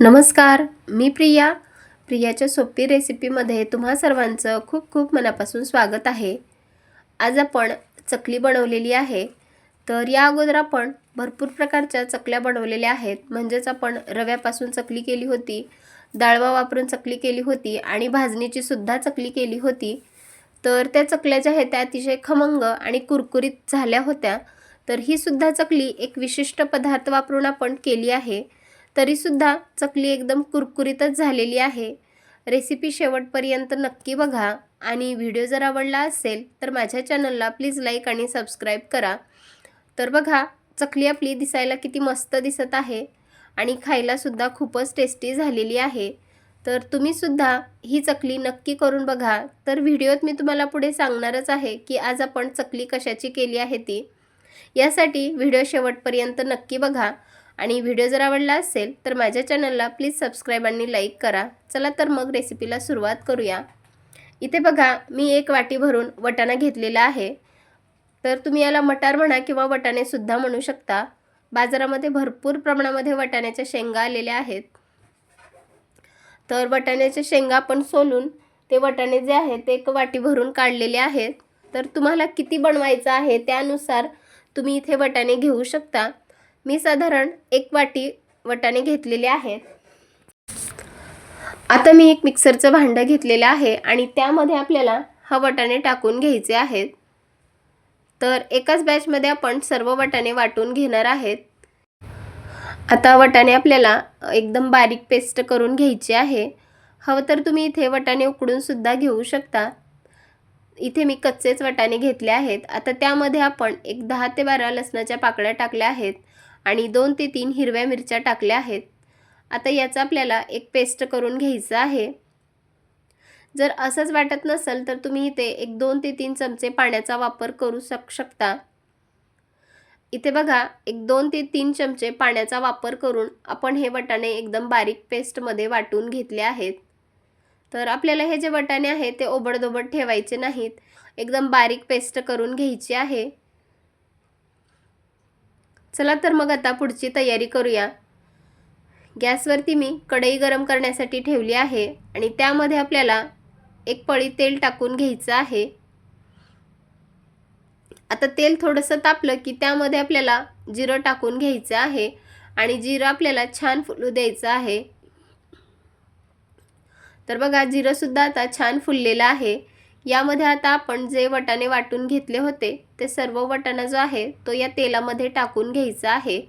नमस्कार, मी प्रियाच्या सोपी रेसिपीमध्ये तुम्हा सर्वांचं खूप खूप मनापासून स्वागत आहे। आज आपण चकली बनवलेली आहे। तर या अगोदर आपण भरपूर प्रकारच्या चकल्या बनवलेल्या आहेत। म्हणजेच आपण रव्यापासून चकली केली होती, डाळवा वापरून चकली केली होती आणि भाजणीची सुद्धा चकली केली होती। तर त्या चकल्या ज्या आहेत त्या अतिशय खमंग आणि कुरकुरीत झाल्या होत्या। तर ही सुद्धा चकली एक विशिष्ट पदार्थ वापरून आपण केली आहे। तरीसुद्धा चकली एकदम कुरकुरीतच झालेली आहे। रेसिपी शेवटपर्यंत नक्की बघा आणि व्हिडिओ जर आवडला असेल तर माझ्या चॅनलला प्लीज लाईक आणि सबस्क्राईब करा। तर बघा, चकली आपली दिसायला किती मस्त दिसत आहे आणि खायलासुद्धा खूपच टेस्टी झालेली आहे। तर तुम्हीसुद्धा ही चकली नक्की करून बघा। तर व्हिडिओत मी तुम्हाला पुढे सांगणारच आहे की आज आपण चकली कशाची केली आहे ती। यासाठी व्हिडिओ शेवटपर्यंत नक्की बघा आणि व्हिडिओ जर आवडला असेल तर माझ्या चॅनलला प्लीज सबस्क्राईब आणि लाईक करा। चला तर मग रेसिपीला सुरुवात करूया। इथे बघा, मी एक वाटी भरून वटाणा घेतलेला आहे। तर तुम्ही याला मटार म्हणा किंवा वटाणे सुद्धा म्हणू शकता। बाजारामध्ये भरपूर प्रमाणामध्ये वटाण्याच्या शेंगा आलेल्या आहेत। तर वटाण्याच्या शेंगा आपण सोलून ते वटाणे जे आहेत ते एक वाटी भरून काढलेले आहेत। तर तुम्हाला किती बनवायचं आहे त्यानुसार तुम्ही इथे वटाणे घेऊ शकता। मी साधारण एक वाटी वटाणे घेतलेले आहेत। आता मी एक मिक्सरचं भांडं घेतलेलं आहे आणि त्यामध्ये आपल्याला हा वटाणे टाकून घ्यायचे आहेत। तर एकाच बॅचमध्ये आपण सर्व वटाणे वाटून घेणार आहेत। आता वटाणे आपल्याला एकदम बारीक पेस्ट करून घ्यायची आहे। हवं तर तुम्ही इथे वटाणे उकडून सुद्धा घेऊ शकता। इथे मी कच्चेच वटाणे घेतले आहेत। आता त्यामध्ये आपण एक 10 ते 12 लसणाच्या पाकळ्या टाकल्या आहेत आणि 2 ते 3 हिरव्या मिरच्या टाकल्या आहेत। आता याचा आपल्याला एक पेस्ट करून घ्यायचं आहे। जर असंच वाटत नसेल तर तुम्ही इथे एक 2 ते 3 चमचे पाण्याचा वापर करू शकता। इथे बघा, एक 2 ते 3 चमचे पाण्याचा वापर करून आपण हे वटाणे एकदम बारीक पेस्टमध्ये वाटून घेतले आहेत। तर आपल्याला हे जे वटाणे आहेत ते ओबडधोबड ठेवायचे नाहीत, एकदम बारीक पेस्ट करून घ्यायची आहे। चला तर मग आता पुढची तयारी करूया। गॅसवरती मी कढई गरम करण्यासाठी ठेवली आहे आणि त्यामध्ये आपल्याला एक पळी तेल टाकून घ्यायचं आहे। आता तेल थोडंसं तापलं की त्यामध्ये आपल्याला जिरं टाकून घ्यायचं आहे आणि जिरं आपल्याला छान फुलू द्यायचं आहे। तर बघा, जिरं सुद्धा आता छान फुललेलं आहे। यामध्ये आता आपण जे वटाणे वाटून घेतले होते ते सर्व वटाणा जो आहे तो या तेलामध्ये टाकून घ्यायचा आहे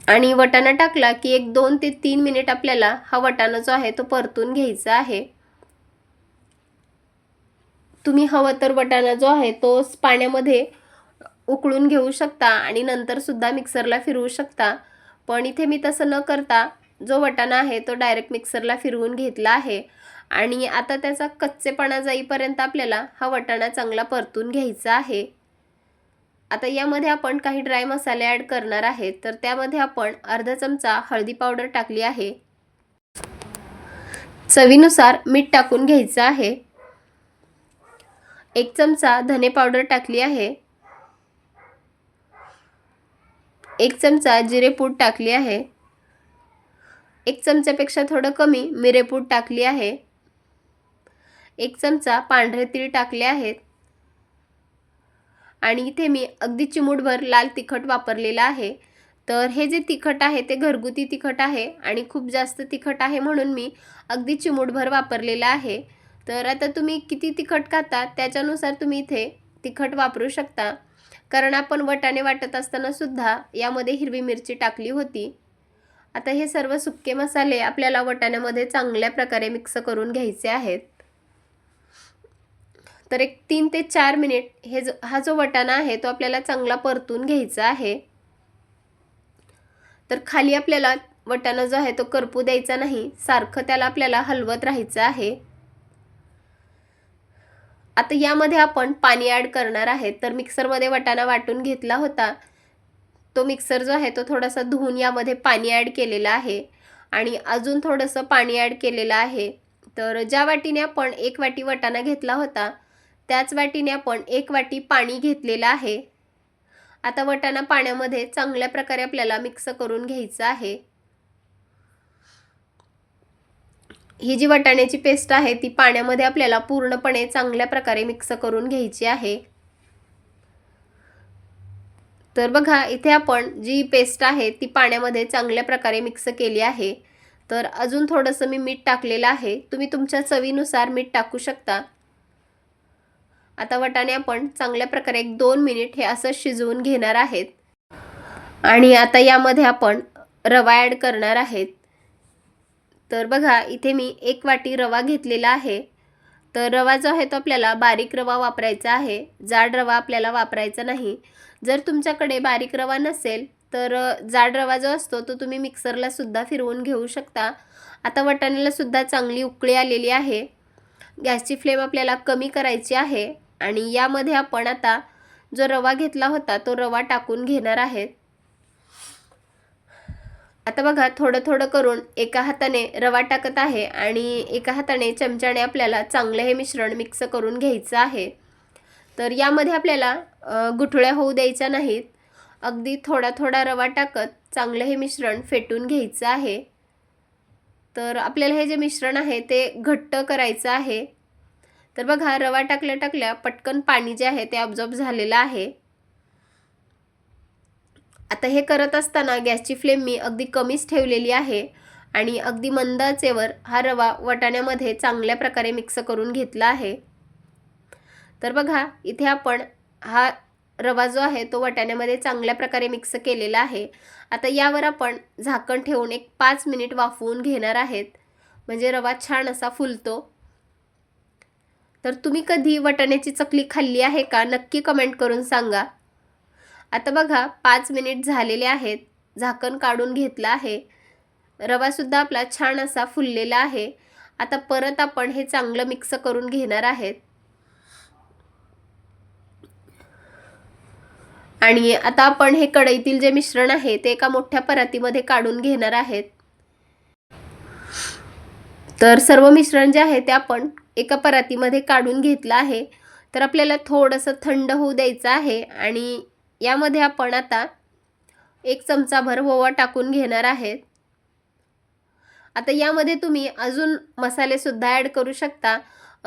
आणि वटाणा टाकला की एक 2 ते 3 मिनिट आपल्याला हा वटाणा जो आहे तो परतून घ्यायचा आहे। तुम्ही हवं तर वटाणा जो आहे तो पाण्यामध्ये उकळून घेऊ शकता आणि नंतर सुद्धा मिक्सरला फिरवू शकता। पण इथे मी तसं न करता जो वटाणा आहे तो डायरेक्ट मिक्सरला फिरवून घेतला आहे आणि आता त्याचा कच्चेपणा जाईपर्यंत आपल्याला हा वटाणा चांगला परतून घ्यायचा आहे। आता यामध्ये आपण काही ड्राय मसाले ॲड करणार आहेत। तर त्यामध्ये आपण अर्धा चमचा हळदी पावडर टाकली आहे। चवीनुसार मीठ टाकून घ्यायचं आहे। 1 चमचा धने पावडर टाकली आहे। 1 चमचा जिरेपूड टाकली आहे। 1 चमच्यापेक्षा थोडं कमी मिरेपूड टाकली आहे। 1 चमचा पांढरे तीळ टाकले आहेत आणि इथे मी अगदी चिमूटभर लाल तिखट वापरलेलं आहे। तर हे जे तिखट आहे ते घरगुती तिखट आहे आणि खूप जास्त तिखट आहे म्हणून मी अगदी चिमूटभर वापरलेलं आहे। तर आता तुम्ही किती तिखट खाता त्याच्यानुसार तुम्ही इथे तिखट वापरू शकता, कारण आपण वटाणे वाटत असताना सुद्धा यामध्ये हिरवी मिरची टाकली होती। आता हे सर्व सुके मसाले आपल्याला वटाण्यामध्ये चांगल्या प्रकारे मिक्स करून घ्यायचे आहेत। तर एक 3 ते 4 मिनिट हा जो वटाणा आहे तो आपल्याला चांगला परतून घ्यायचा आहे। तर खाली आपल्याला वटाणा जो आहे तो करपू द्यायचा नाही, सारखं त्याला आपल्याला हलवत राहायचं आहे। आता यामध्ये आपण पाणी ॲड करणार आहे। तर मिक्सरमध्ये वटाणा वाटून घेतला होता, तो मिक्सर जो आहे तो थोडासा धुवून यामध्ये पाणी ॲड केलेलं आहे आणि अजून थोडंसं पाणी ॲड केलेलं आहे। तर ज्या वाटीने आपण 1 वाटी वटाणा घेतला होता त्याच वाटीने आपण 1 वाटी पाणी घेतलेलं आहे। आता वाटाणा पाण्यामध्ये चांगल्या प्रकारे आपल्याला मिक्स करून घ्यायचं आहे। ही जी वाटाण्याची पेस्ट आहे ती पाण्यामध्ये आपल्याला पूर्णपणे चांगल्या प्रकारे मिक्स करून घ्यायची आहे। तर बघा इथे आपण जी पेस्ट आहे ती पाण्यामध्ये चांगल्या प्रकारे मिक्स केली आहे। तर अजून थोडंसं मी मीठ टाकलेलं आहे, तुम्ही तुमच्या चवीनुसार मीठ टाकू शकता। आता वाटाणे आपण चांगल्या प्रकारे 1-2 मिनिट हे असं शिजवून घेणार आहेत। आणि आता यामध्ये आपण रवा ॲड करणार आहेत। तर बघा इथे मी 1 वाटी रवा घेतलेला आहे। तर रवा जो आहे तो आपल्याला बारीक रवा वापरायचा आहे, जाड रवा आपल्याला वापरायचा नाही। जर तुमच्याकडे बारीक रवा नसेल तर जाड रवा जो असतो तो तुम्ही मिक्सरला सुद्धा फिरवून घेऊ शकता। आता वाटाण्याला सुद्धा चांगली उकळी आलेली आहे। गॅसची फ्लेम आपल्याला कमी करायची आहे आणि यामध्ये आपण आता जो रवा घेतला होता तो रवा टाकून घेणार आहेत। आता बघा थोडं थोडं करून एका हाताने रवा टाकत आहे आणि एका हाताने चमच्याने आपल्याला चांगलं हे मिश्रण मिक्स करून घ्यायचं आहे। तर यामध्ये आपल्याला गुठळ्या होऊ द्यायच्या नाहीत, अगदी थोडा थोडा रवा टाकत चांगलं हे मिश्रण फेटून घ्यायचं आहे। तर आपल्याला हे जे मिश्रण आहे ते घट्ट करायचं आहे। तर बघा रवा टाकल्या टाकल्या पटकन पाणी जे आहे ते अब्झॉर्ब झालेलं आहे। आता हे करत असताना गॅसची फ्लेम मी अगदी कमीच ठेवलेली आहे आणि अगदी मंद आचेवर हा रवा वाटाण्यामध्ये चांगल्या प्रकारे मिक्स करून घेतला आहे। तर बघा इथे आपण हा रवा जो आहे तो वाटाण्यामध्ये चांगल्या प्रकारे मिक्स केलेला आहे। आता यावर आपण झाकण ठेवून 5 मिनिट वाफवून घेणार आहेत, म्हणजे रवा छान असा फुलतो। तर तुम्ही कधी वाटाण्याची चकली खाल्ली आहे का, नक्की कमेंट करून सांगा। आता बघा 5 मिनिट झालेले आहेत, झाकण काढून घेतलं आहे, रवा सुद्धा आपला छान असा फुललेला आहे। आता परत आपण हे चांगलं मिक्स करून घेणार आहेत आणि आता आपण हे कढईतील जे मिश्रण आहे ते एका मोठ्या परातीमध्ये काढून घेणार आहेत। तर सर्व मिश्रण जे आहे ते आपण एका परातीमध्ये काढून घेतलं आहे। तर आपल्याला थोडंसं थंड होऊ द्यायचं आहे आणि यामध्ये आपण आता 1 चमचाभर ओवा टाकून घेणार आहेत। आता यामध्ये तुम्ही अजून मसाले सुद्धा ॲड करू शकता,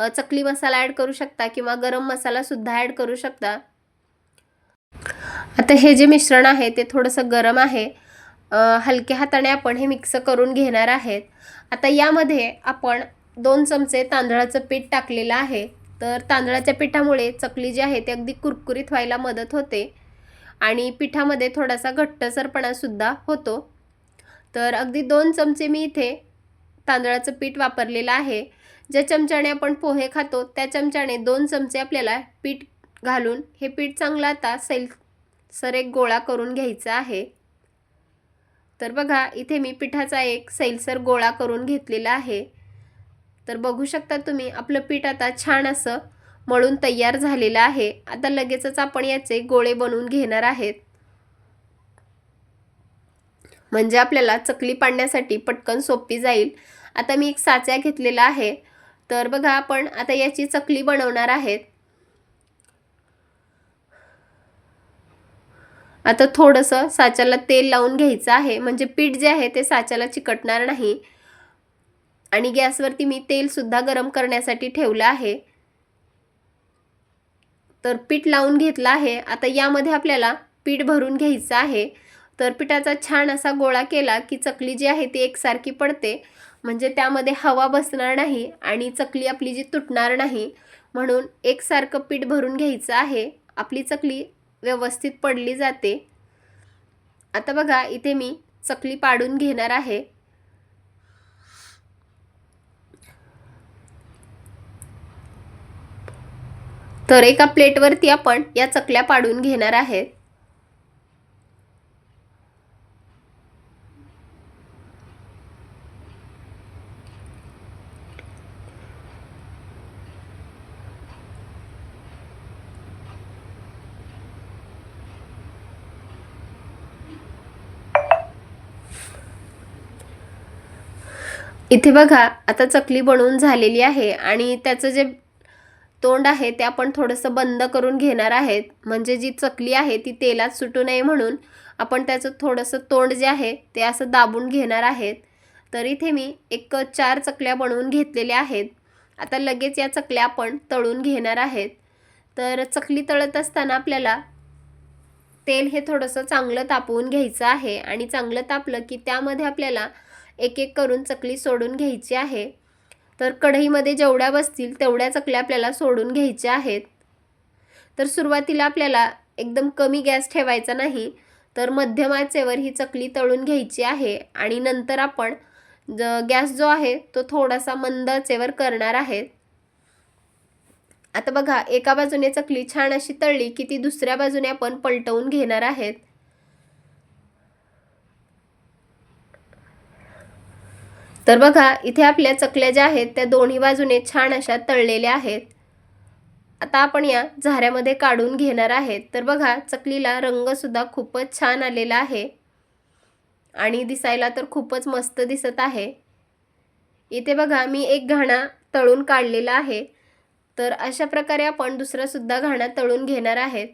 चकली मसाला ॲड करू शकता किंवा गरम मसाला सुद्धा ॲड करू शकता। आता हे जे मिश्रण आहे ते थोडंसं गरम आहे, हलक्या हाताने आपण हे मिक्स करून घेणार आहेत। आता यामध्ये आपण 2 चमचे तांदळाचं पीठ टाकलेलं आहे। तर तांदळाच्या पिठामुळे चकली जी आहे ती अगदी कुरकुरीत व्हायला मदत होते आणि पिठामध्ये थोडासा घट्टसरपणा सुद्धा होतो। तर अगदी 2 चमचे मी इथे तांदळाचं पीठ वापरलेलं आहे। ज्या चमच्याने आपण पोहे खातो त्या चमच्याने 2 चमचे आपल्याला पीठ घालून हे पीठ चांगलं आता सैलसर एक गोळा करून घ्यायचा आहे। तर बघा इथे मी पिठाचा एक सैलसर गोळा करून घेतलेला आहे। तर बघू शकता तुम्ही आपलं पीठ आता छान असं मळून तयार झालेलं आहे। आता लगेचच आपण याचे गोळे बनवून घेणार आहेत, म्हणजे आपल्याला चकली पाडण्यासाठी पटकन सोपी जाईल। आता मी एक साचा घेतलेला आहे। तर बघा आपण आता याची चकली बनवणार आहेत। आता थोडंसं साच्याला तेल लावून घ्यायचं आहे, म्हणजे पीठ जे आहे ते साच्याला चिकटणार नाही। आणि गॅसवरती मी तेल सुद्धा गरम करण्यासाठी ठेवलं आहे। तर पीठ लावून घेतलं आहे। आता यामध्ये आपल्याला पीठ भरून घ्यायचं आहे। तर पिठाचा छान असा गोळा केला की चकली जी आहे ती एकसारखी पडते, म्हणजे त्यामध्ये हवा बसणार नाही आणि चकली आपली जी तुटणार नाही, म्हणून एकसारखं पीठ भरून घ्यायचं आहे, आपली चकली व्यवस्थित पडली जाते। आता बघा इथे मी चकली पाडून घेणार आहे। तर एका प्लेटवरती आपण या चकल्या पाडून घेणार आहेत। इथे बघा आता चकली बनवून झालेली आहे आणि त्याचं जे तोंड आहे ते आपण थोडंसं बंद करून घेणार आहेत, म्हणजे जी चकली आहे ती तेलात सुटू नये म्हणून आपण त्याचं थोडंसं तोंड जे आहे ते असं दाबून घेणार आहेत. तर इथे मी 4 चकल्या बनवून घेतलेल्या आहेत. आता लगेच या चकल्या आपण तळून घेणार आहेत. तर चकली तळत असताना आपल्याला तेल हे थोडंसं चांगलं तापवून घ्यायचं आहे आणि चांगलं तापलं की त्यामध्ये आपल्याला एक करून चकली सोडून घ्यायची आहे. तर कढईमध्ये जेवढ्या बसतील तेवढ्या चकल्या आपल्याला सोडून घ्यायच्या आहेत. तर सुरुवातीला आपल्याला एकदम कमी गॅस ठेवायचा नाही, तर मध्यम आचेवर ही चकली तळून घ्यायची आहे आणि नंतर आपण गॅस जो आहे तो थोडासा मंद आचेवर करणार आहे. आता बघा, एका बाजूने चकली छान अशी तळली की ती दुसऱ्या बाजूने आपण पलटवून घेणार आहेत. तर बघा, इथे आपल्या चकल्या ज्या आहेत त्या दोन्ही बाजूने छान अशा तळलेल्या आहेत. आता आपण या झाऱ्यामध्ये काढून घेणार आहेत. तर बघा, चकलीला रंगसुद्धा खूपच छान आलेला आहे आणि दिसायला तर खूपच मस्त दिसत आहे. इथे बघा, मी एक घाणा तळून काढलेला आहे. तर अशा प्रकारे आपण दुसरासुद्धा घाणा तळून घेणार आहेत.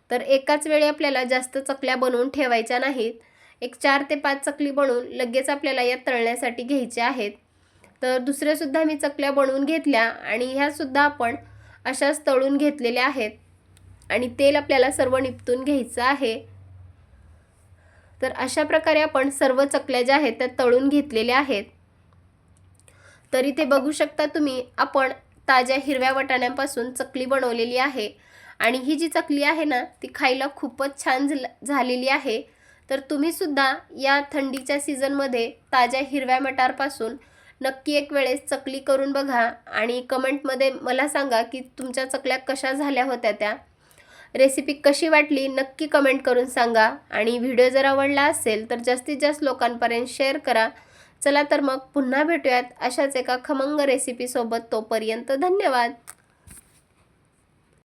तर एकाच वेळी आपल्याला जास्त चकल्या बनवून ठेवायच्या नाहीत. 4 ते 5 चकली बनवून लगेच आपल्याला या तळण्यासाठी घ्यायच्या आहेत. तर दुसऱ्यासुद्धा मी चकल्या बनवून घेतल्या आणि ह्यासुद्धा आपण अशाच तळून घेतलेल्या आहेत आणि तेल आपल्याला सर्व निपटून घ्यायचं आहे. तर अशा प्रकारे आपण सर्व चकल्या ज्या आहेत त्या तळून घेतलेल्या आहेत. तर इथे बघू शकता तुम्ही, आपण ताज्या हिरव्या वाटाण्यापासून चकली बनवलेली आहे आणि ही जी चकली आहे ना ती खायला खूपच छान झालेली आहे. तर तुम्हीसुद्धा या थंडीच्या सीझनमध्ये ताज्या हिरव्या मटारपासून नक्की एक वेळेस चकली करून बघा आणि कमेंटमध्ये मला सांगा की तुमच्या चकल्या कशा झाल्या होत्या. त्या रेसिपी कशी वाटली नक्की कमेंट करून सांगा आणि व्हिडिओ जर आवडला असेल तर जास्तीत जास्त लोकांपर्यंत शेअर करा. चला तर मग पुन्हा भेटूयात अशाच एका खमंग रेसिपीसोबत. तोपर्यंत धन्यवाद.